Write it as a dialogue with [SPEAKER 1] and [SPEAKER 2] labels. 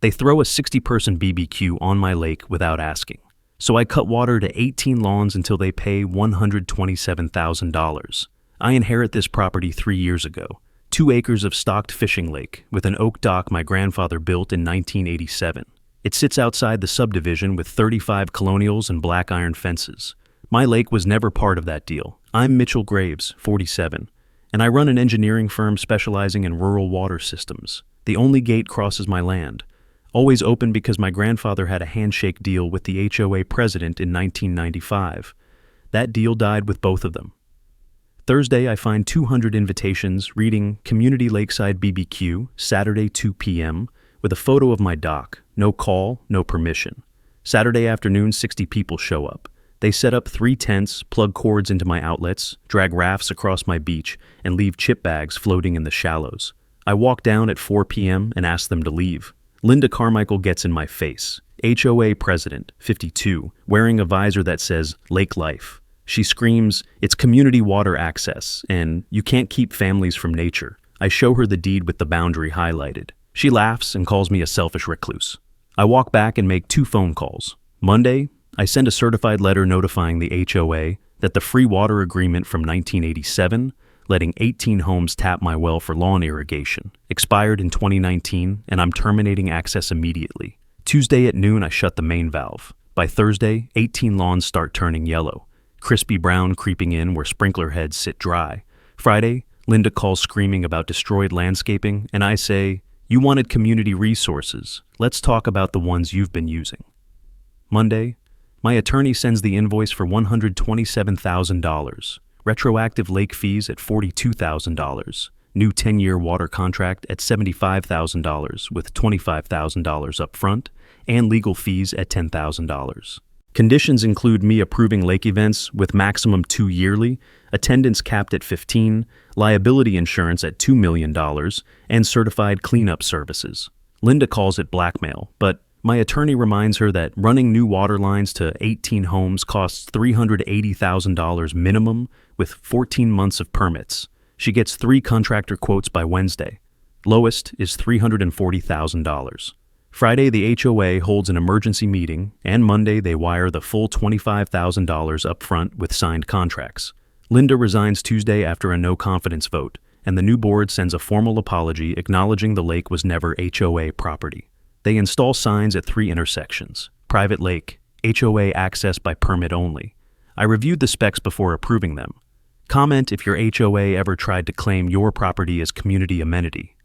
[SPEAKER 1] They throw a 60-person BBQ on my lake without asking. So I cut water to 18 lawns until they pay $127,000. I inherit this property 3 years ago. 2 acres of stocked fishing lake with an oak dock my grandfather built in 1987. It sits outside the subdivision with 35 colonials and black iron fences. My lake was never part of that deal. I'm Mitchell Graves, 47, and I run an engineering firm specializing in rural water systems. The only gate crosses my land. Always open because my grandfather had a handshake deal with the HOA president in 1995. That deal died with both of them. Thursday, I find 200 invitations reading Community Lakeside BBQ, Saturday 2 p.m., with a photo of my dock. No call, no permission. Saturday afternoon, 60 people show up. They set up 3 tents, plug cords into my outlets, drag rafts across my beach, and leave chip bags floating in the shallows. I walk down at 4 p.m. and ask them to leave. Linda Carmichael gets in my face. HOA president, 52, wearing a visor that says Lake Life. She screams, "It's community water access," and "You can't keep families from nature." I show her the deed with the boundary highlighted. She laughs and calls me a selfish recluse. I walk back and make 2 phone calls. Monday, I send a certified letter notifying the HOA that the free water agreement from 1987, letting 18 homes tap my well for lawn irrigation, expired in 2019, and I'm terminating access immediately. Tuesday at noon, I shut the main valve. By Thursday, 18 lawns start turning yellow, crispy brown creeping in where sprinkler heads sit dry. Friday, Linda calls screaming about destroyed landscaping, and I say, "You wanted community resources. Let's talk about the ones you've been using." Monday, my attorney sends the invoice for $127,000. Retroactive lake fees at $42,000, new 10-year water contract at $75,000 with $25,000 up front, and legal fees at $10,000. Conditions include me approving lake events with maximum 2 yearly, attendance capped at 15, liability insurance at $2 million, and certified cleanup services. Linda calls it blackmail, but my attorney reminds her that running new water lines to 18 homes costs $380,000 minimum with 14 months of permits. She gets 3 contractor quotes by Wednesday. Lowest is $340,000. Friday, the HOA holds an emergency meeting, and Monday they wire the full $25,000 up front with signed contracts. Linda resigns Tuesday after a no-confidence vote, and the new board sends a formal apology acknowledging the lake was never HOA property. They install signs at 3 intersections. Private lake, HOA access by permit only. I reviewed the specs before approving them. Comment if your HOA ever tried to claim your property as community amenity.